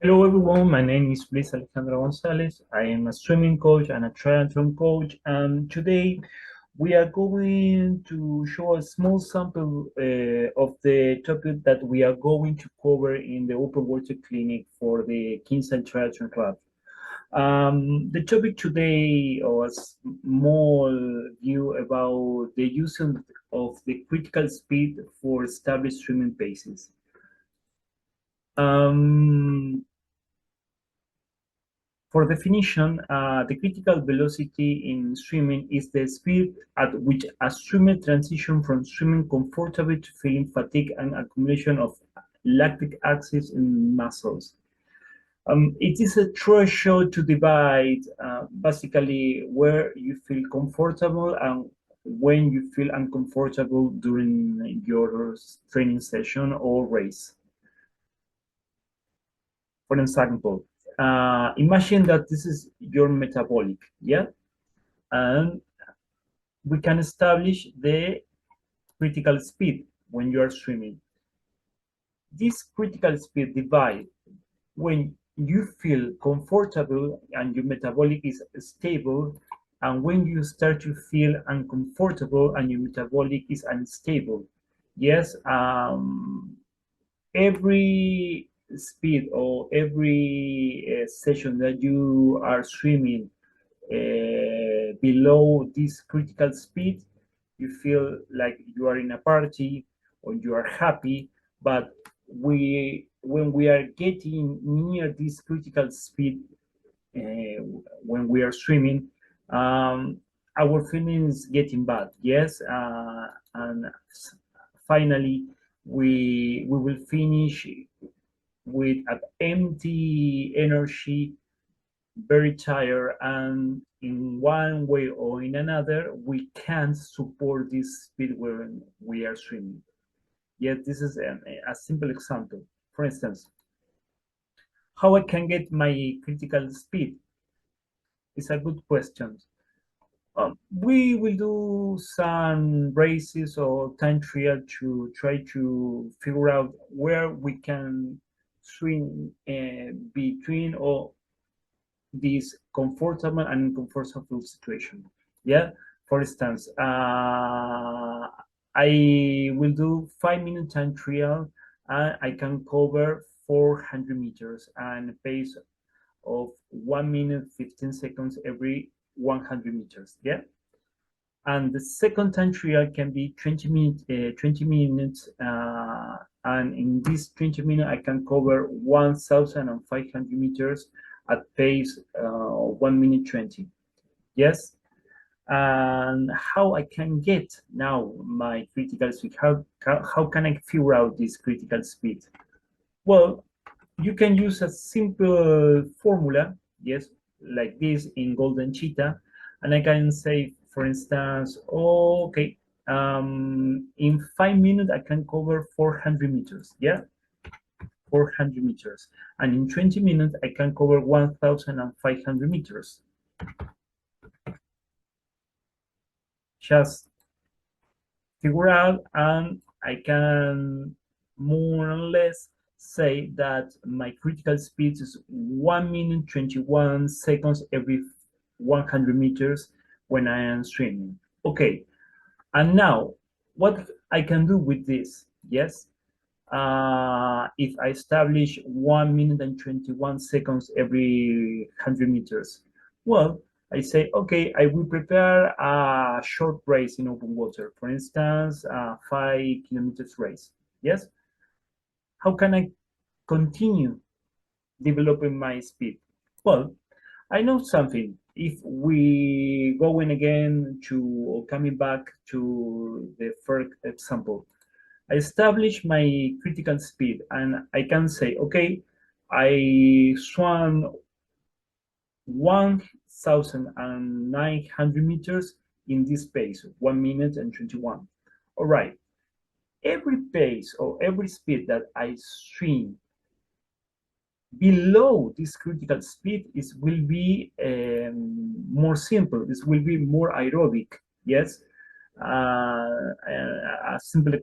Hello everyone, my name is Luis Alejandro Gonzalez. I am a swimming coach and a triathlon coach, and today we are going to show a small sample of the topic that we are going to cover in the open water clinic for the Kingside Triathlon Club. The topic today was small view about the use of the critical speed for established swimming paces. Um, For definition, the critical velocity in swimming is the speed at which a swimmer transitions from swimming comfortably to feeling fatigue and accumulation of lactic acid in muscles. It is a threshold to divide basically where you feel comfortable and when you feel uncomfortable during your training session or race. For example, imagine that this is your metabolic, yeah? And we can establish the critical speed when you are swimming. This critical speed divide when you feel comfortable and your metabolic is stable, and when you start to feel uncomfortable and your metabolic is unstable. Yes, every speed or every session that you are swimming below this critical speed, you feel like you are in a party or you are happy. But when we are getting near this critical speed, when we are swimming, our feelings getting bad. Yes, and finally we will finish with an empty energy, very tired, and in one way or in another, we can't support this speed when we are swimming. Yet this is a simple example. For instance, how I can get my critical speed is a good question. We will do some races or time trial to try to figure out where we can swim between or this comfortable and uncomfortable situation. Yeah, for instance, I will do 5 minute time trial and I can cover 400 meters and a pace of 1 minute 15 seconds every 100 meters. Yeah, and the second time trial can be 20 minutes, and in this 20 minutes I can cover 1,500 meters at pace 1 minute 20. Yes, and how I can get now my critical speed? How can I figure out this critical speed? Well, you can use a simple formula, yes, like this in Golden Cheetah, and I can say, for instance, oh, okay, in 5 minutes I can cover 400 meters, yeah, 400 meters, and in 20 minutes I can cover 1,500 meters. Just figure out, and I can more or less say that my critical speed is 1 minute 21 seconds every 100 meters when I am swimming. Okay, and now what I can do with this? Yes, if I establish 1 minute and 21 seconds every 100 meters, well, I say, okay, I will prepare a short race in open water, for instance, a 5 kilometers race. Yes, how can I continue developing my speed? Well, I know something. If we going again to or coming back to the first example, I establish my critical speed and I can say, okay, I swam 1,900 meters in this pace, 1 minute and 21. All right, every pace or every speed that I swim below this critical speed is will be more simple. This will be more aerobic. Yes, a simple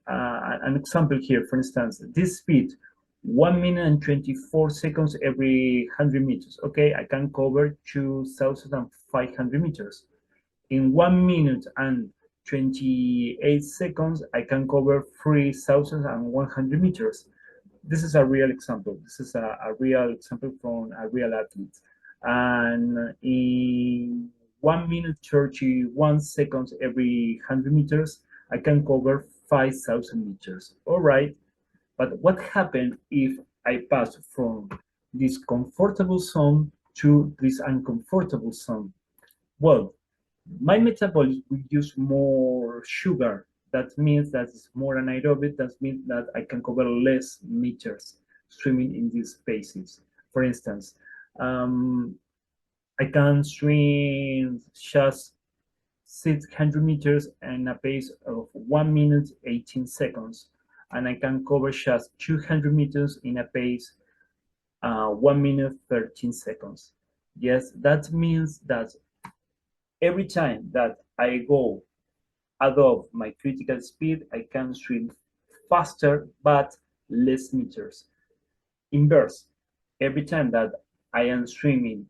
an example here. For instance, this speed 1 minute and 24 seconds every 100 meters. Okay, I can cover 2,500 meters. In 1 minute and 28 seconds, I can cover 3,100 meters. This is a real example. This is a real example from a real athlete. And in 1 minute 31 seconds every 100 meters, I can cover 5,000 meters. All right, but what happens if I pass from this comfortable zone to this uncomfortable zone? Well, my metabolism will use more sugar. That means that it's more anaerobic. That means that I can cover less meters swimming in these spaces. For instance, um, I can swim just 600 meters in a pace of 1 minute 18 seconds, and I can cover just 200 meters in a pace 1 minute 13 seconds. Yes, that means that every time that I go above my critical speed, I can swim faster but less meters. Inverse, every time that I am swimming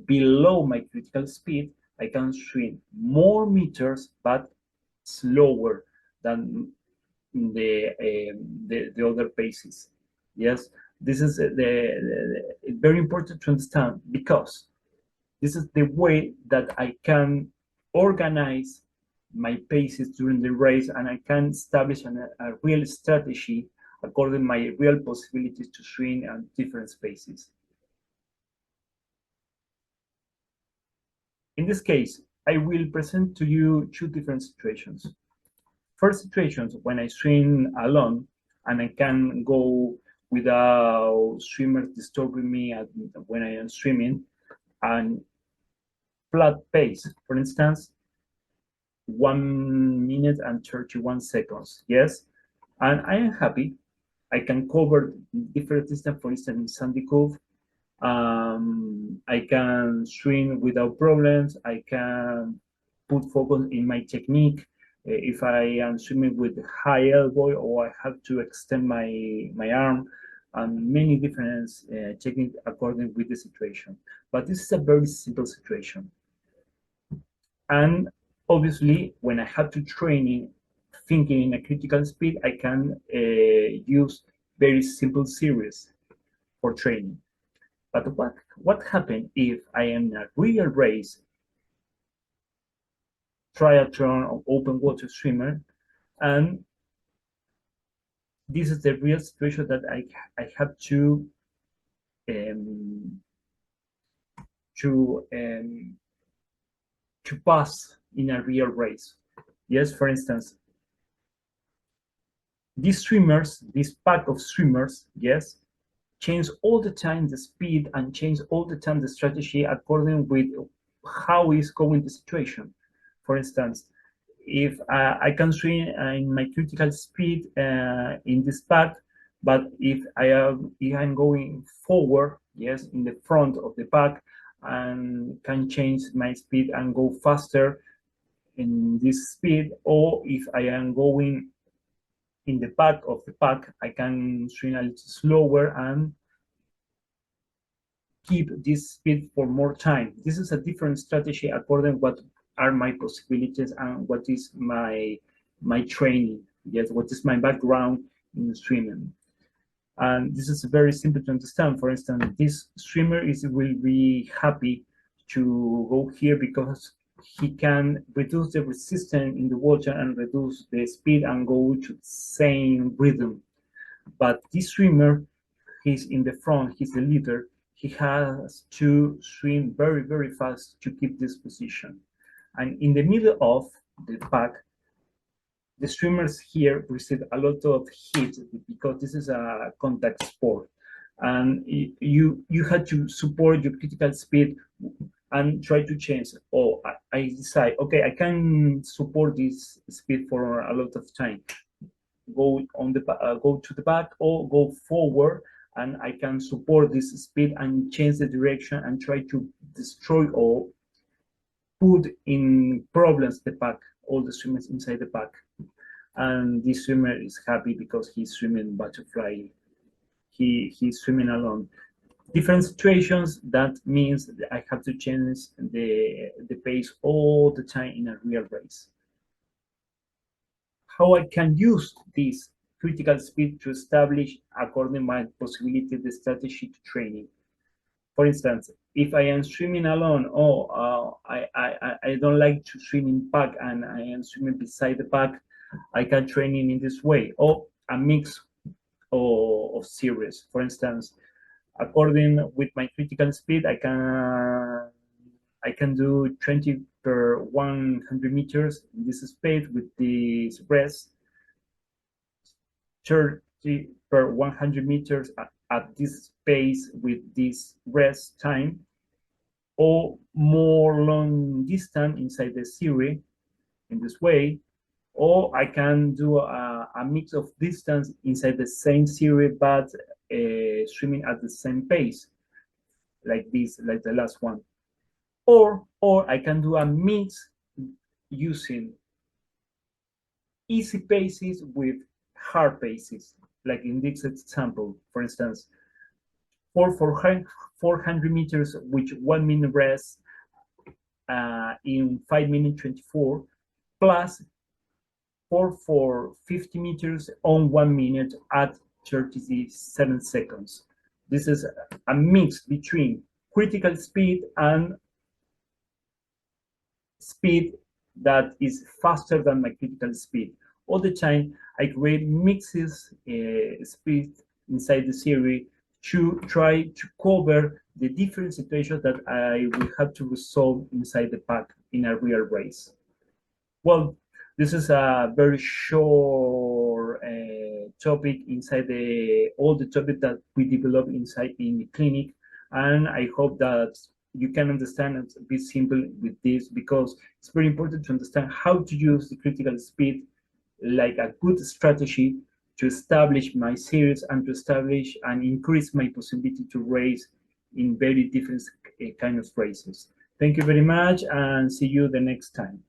below my critical speed, I can swim more meters but slower than the other paces. Yes, this is very important to understand because this is the way that I can organize my paces during the race, and I can establish a real strategy according to my real possibilities to swim at different spaces. In this case, I will present to you two different situations. First situations when I swim alone and I can go without swimmers disturbing me when I am swimming, and flat pace. For instance, 1 minute and 31 seconds. Yes, and I am happy. I can cover different distance. For instance, in Sandy Cove, I can swim without problems. I can put focus in my technique. If I am swimming with high elbow or I have to extend my arm, and many different techniques according with the situation. But this is a very simple situation. And obviously, when I have to training, thinking in a critical speed, I can use very simple series for training. But what happens if I am in a real race, triathlon or open water swimmer, and this is the real situation that I have um, to um, to pass in a real race. Yes, for instance, these swimmers, this pack of swimmers, yes, change all the time the speed and change all the time the strategy according with how is going the situation. For instance, if I can swim in my critical speed in this pack, but if I'm going forward, yes, in the front of the pack, and can change my speed and go faster in this speed, or if I am going in the back of the pack, I can swim a little slower and keep this speed for more time. This is a different strategy according what are my possibilities and what is my training. Yes, what is my background in swimming. And this is very simple to understand. For instance, this swimmer will be happy to go here because he can reduce the resistance in the water and reduce the speed and go to the same rhythm. But this swimmer, he's in the front, he's the leader, he has to swim very, very fast to keep this position. And in the middle of the pack, the swimmers here receive a lot of heat because this is a contact sport. And you had to support your critical speed and try to change. Oh, I decide, okay, I can support this speed for a lot of time. Go to the back or go forward, and I can support this speed and change the direction and try to destroy or put in problems the pack, all the swimmers inside the pack. And this swimmer is happy because he's swimming butterfly. he's swimming alone. Different situations, that means that I have to change the pace all the time in a real race. How I can use this critical speed to establish, according to my possibility, the strategy to training. For instance, if I am swimming alone, I don't like to swim in pack and I am swimming beside the pack, I can train in this way, or a mix of series. For instance, according with my critical speed, I can do 20 per 100 meters in this speed with this rest, 30 per 100 meters at this pace with this rest time, or more long distance inside the series in this way, or I can do a mix of distance inside the same series but swimming at the same pace, like this, like the last one. Or I can do a mix using easy paces with hard paces, like in this example. For instance, for 400 meters with 1 minute rest in 5 minutes 24, plus for 50 meters on 1 minute at 37 seconds. This is a mix between critical speed and speed that is faster than my critical speed. All the time, I create mixes speed inside the series to try to cover the different situations that I will have to resolve inside the pack in a real race. Well, this is a very short topic inside all the topic that we develop inside in the clinic, and I hope that you can understand and be simple with this, because it's very important to understand how to use the critical speed like a good strategy to establish my series and to establish and increase my possibility to race in very different kind of races. Thank you very much and see you the next time.